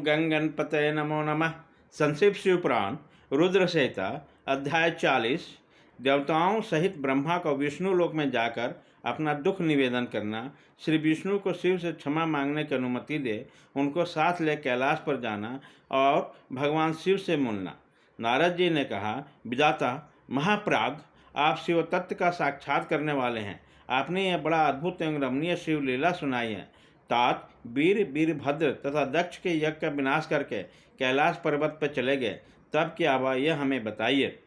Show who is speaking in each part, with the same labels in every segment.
Speaker 1: गंग गणपतये नमो नमः। संक्षिप शिव पुराण रुद्र संहिता अध्याय 40। देवताओं सहित ब्रह्मा को विष्णु लोक में जाकर अपना दुख निवेदन करना, श्री विष्णु को शिव से क्षमा मांगने की अनुमति दे उनको साथ ले कैलाश पर जाना और भगवान शिव से मिलना। नारद जी ने कहा, विधाता महाप्राग, आप शिव तत्व का साक्षात करने वाले हैं। आपने यह बड़ा अद्भुत एवं रमणीय शिव लीला सुनाई है। तात वीर वीरभद्र तथा दक्ष के यज्ञ का विनाश करके कैलाश पर्वत पर चले गए, तब क्या हुआ यह हमें बताइए।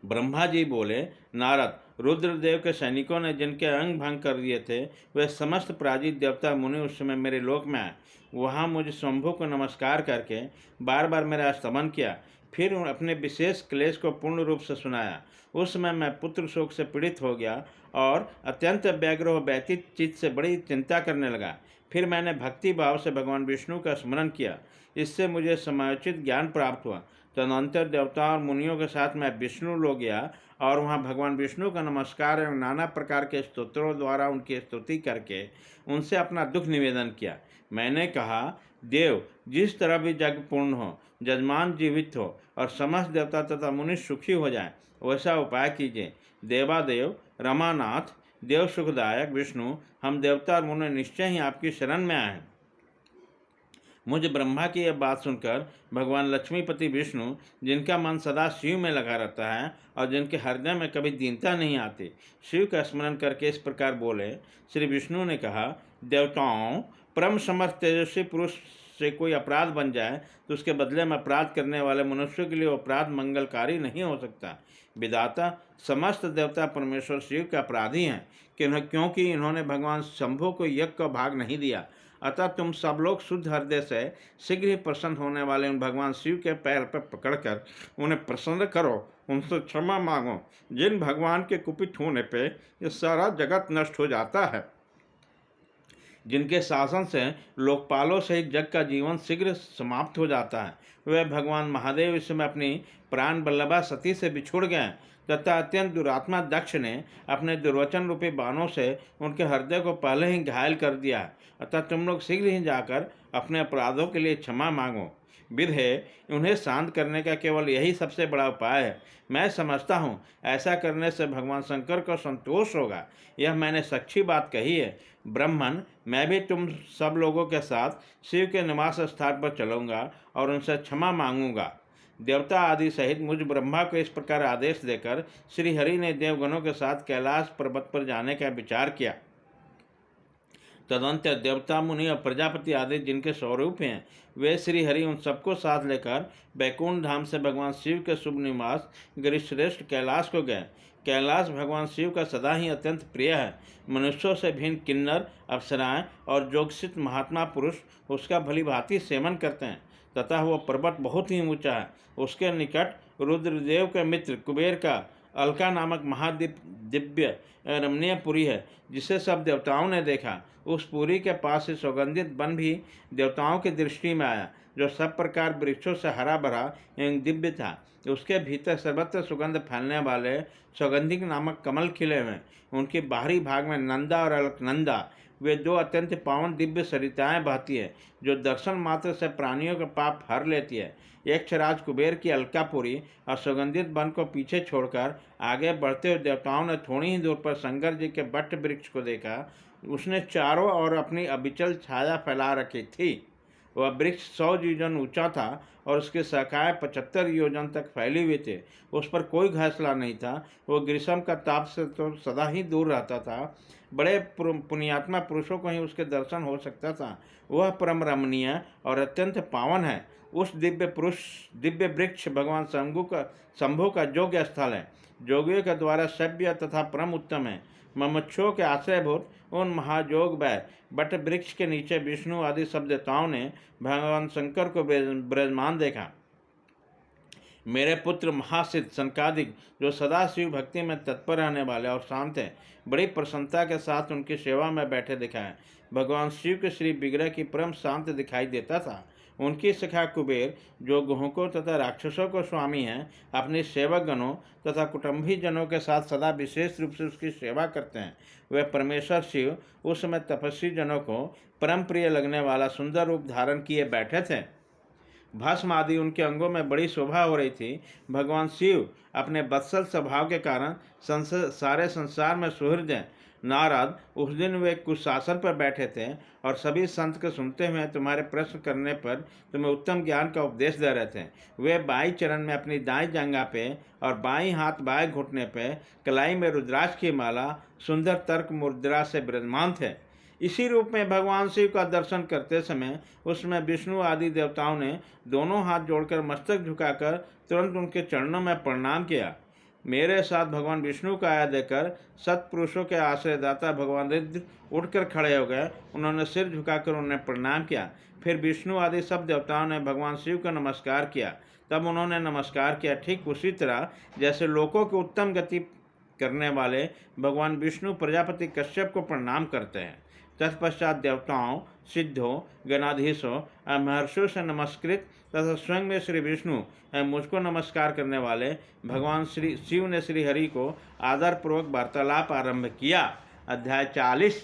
Speaker 1: ब्रह्मा जी बोले, नारद, रुद्रदेव के सैनिकों ने जिनके अंग भंग कर दिए थे वे समस्त पराजित देवता मुनि उस समय मेरे लोक में आए। वहाँ मुझ शंभु को नमस्कार करके बार बार मेरा स्तमन किया, फिर अपने विशेष क्लेश को पूर्ण रूप से सुनाया। उस समय मैं पुत्र शोक से पीड़ित हो गया और अत्यंत व्यग्र व व्यतीत चित्त से बड़ी चिंता करने लगा। फिर मैंने भक्ति भाव से भगवान विष्णु का स्मरण किया, इससे मुझे समयोचित ज्ञान प्राप्त हुआ। तदनंतर देवताओं और मुनियों के साथ मैं विष्णु लोक गया और वहाँ भगवान विष्णु का नमस्कार एवं नाना प्रकार के स्तोत्रों द्वारा उनकी स्तुति करके उनसे अपना दुख निवेदन किया। मैंने कहा, देव, जिस तरह भी जग पूर्ण हो, जजमान जीवित हो और समस्त देवता तथा मुनि सुखी हो जाए, वैसा उपाय कीजिए। देवादेव, रमानाथ, देव सुखदायक विष्णु, हम देवता और मुनि निश्चय ही आपकी शरण में आए हैं। मुझ ब्रह्मा की यह बात सुनकर भगवान लक्ष्मीपति विष्णु, जिनका मन सदा शिव में लगा रहता है और जिनके हृदय में कभी दीनता नहीं आती, शिव का स्मरण करके इस प्रकार बोले। श्री विष्णु ने कहा, देवताओं, परम समर्थ तेजस्वी पुरुष से कोई अपराध बन जाए तो उसके बदले में अपराध करने वाले मनुष्य के लिए अपराध मंगलकारी नहीं हो सकता। विधाता, समस्त देवता परमेश्वर शिव के अपराधी हैं क्योंकि इन्होंने भगवान शंभु को यज्ञ का भाग नहीं दिया। अतः तुम सब लोग शुद्ध हृदय से शीघ्र ही प्रसन्न होने वाले उन भगवान शिव के पैर पर पकड़कर उन्हें प्रसन्न करो, उनसे क्षमा मांगो। जिन भगवान के कुपित होने पे ये सारा जगत नष्ट हो जाता है, जिनके शासन से लोकपालों सहित जग का जीवन शीघ्र समाप्त हो जाता है, वे भगवान महादेव इस समय अपनी प्राण बल्लभा सती से बिछुड़ गए तथा अत्यंत दुरात्मा दक्ष ने अपने दुर्वचन रूपी बाणों से उनके हृदय को पहले ही घायल कर दिया है। अतः तुम लोग शीघ्र ही जाकर अपने अपराधों के लिए क्षमा मांगो। विधे, उन्हें शांत करने का केवल यही सबसे बड़ा उपाय है। मैं समझता हूँ ऐसा करने से भगवान शंकर को संतोष होगा। यह मैंने सच्ची बात कही है। ब्राह्मण, मैं भी तुम सब लोगों के साथ शिव के निवास स्थान पर चलूँगा और उनसे क्षमा मांगूंगा। देवता आदि सहित मुझ ब्रह्मा को इस प्रकार आदेश देकर श्री हरि ने देवगणों के साथ कैलाश पर्वत पर जाने का विचार किया। तदंतर देवता मुनि और प्रजापति आदि जिनके स्वरूप हैं, वे श्री हरि उन सबको साथ लेकर बैकुंठ धाम से भगवान शिव के शुभ निवास गिरिश्रेष्ठ कैलाश को गए। कैलाश भगवान शिव का सदा ही अत्यंत प्रिय है। मनुष्यों से भिन्न किन्नर, अप्सराएं और जोगसित महात्मा पुरुष उसका भली भांति सेवन करते हैं तथा वह पर्वत बहुत ही ऊंचा है। उसके निकट रुद्रदेव के मित्र कुबेर का अलका नामक दिव्य रमणीय पुरी है, जिसे सब देवताओं ने देखा। उस पुरी के पास से सुगंधित वन भी देवताओं की दृष्टि में आया, जो सब प्रकार वृक्षों से हरा भरा एवं दिव्य था। उसके भीतर सर्वत्र सुगंध फैलने वाले सौगंधिक नामक कमल खिले हुए। उनके बाहरी भाग में नंदा और अलकनंदा, वे दो अत्यंत पावन दिव्य सरिताएं बहती है, जो दर्शन मात्र से प्राणियों के पाप हर लेती है। यक्षराज कुबेर की अलकापुरी और सुगंधित वन को पीछे छोड़कर आगे बढ़ते हुए देवताओं ने थोड़ी ही दूर पर शंकर जी के बट वृक्ष को देखा। उसने चारों ओर अपनी अविचल छाया फैला रखी थी। वह वृक्ष 100 योजन ऊंचा था और उसके शाखाएं 75 योजन तक फैली हुई थी। उस पर कोई घासला नहीं था। वह ग्रीष्म का ताप से तो सदा ही दूर रहता था। बड़े पुण्यात्मा पुरुषों को ही उसके दर्शन हो सकता था। वह परम रमणीय और अत्यंत पावन है। उस दिव्य वृक्ष भगवान शंभु का योग्य स्थल है। जोगियों के द्वारा सभ्य तथा परम उत्तम है। ममुक्षुओं के आश्रयभूत उन महायोग वैर बट वृक्ष के नीचे विष्णु आदि सब देवताओं ने भगवान शंकर को विराजमान देखा। मेरे पुत्र महासिद्ध सनकादिक, जो सदा शिव भक्ति में तत्पर रहने वाले और शांत हैं, बड़ी प्रसन्नता के साथ उनकी सेवा में बैठे दिखाए। भगवान शिव के श्री विग्रह की परम शांत दिखाई देता था। उनकी सखा कुबेर, जो गुहकों तथा राक्षसों को स्वामी हैं, अपने सेवक गणों तथा कुटुंबी जनों के साथ सदा विशेष रूप से उसकी सेवा करते हैं। वे परमेश्वर शिव उस समय तपस्वी जनों को परम प्रिय लगने वाला सुंदर रूप धारण किए बैठे थे। भस्म आदि उनके अंगों में बड़ी शोभा हो रही थी। भगवान शिव अपने बत्सल स्वभाव के कारण सारे संसार में सुहृद नारद उस दिन वे कुशासन पर बैठे थे और सभी संत को सुनते हुए तुम्हारे प्रश्न करने पर तुम्हें उत्तम ज्ञान का उपदेश दे रहे थे। वे बाई चरण में अपनी दाई जांघा पे और बाई हाथ बाएं घुटने पे कलाई में रुद्राक्ष की माला सुंदर तर्क मुद्रा से विराजमान थे। इसी रूप में भगवान शिव का दर्शन करते समय उसमें विष्णु आदि देवताओं ने दोनों हाथ जोड़कर मस्तक झुकाकर तुरंत उनके चरणों में प्रणाम किया। मेरे साथ भगवान विष्णु का आया देकर सत्पुरुषों के आश्रयदाता भगवान रुद्र उठकर खड़े हो गए। उन्होंने सिर झुकाकर उन्हें प्रणाम किया। फिर विष्णु आदि सब देवताओं ने भगवान शिव का नमस्कार किया। तब उन्होंने नमस्कार किया ठीक उसी तरह जैसे लोकों की उत्तम गति करने वाले भगवान विष्णु प्रजापति कश्यप को प्रणाम करते हैं। तत्पश्चात देवताओं, सिद्धों, गणाधीशों और महर्षियों से नमस्कृत तथा स्वयं में श्री विष्णु एवं मुझको नमस्कार करने वाले भगवान श्री शिव ने श्री हरि को आदरपूर्वक वार्तालाप आरंभ किया। अध्याय 40।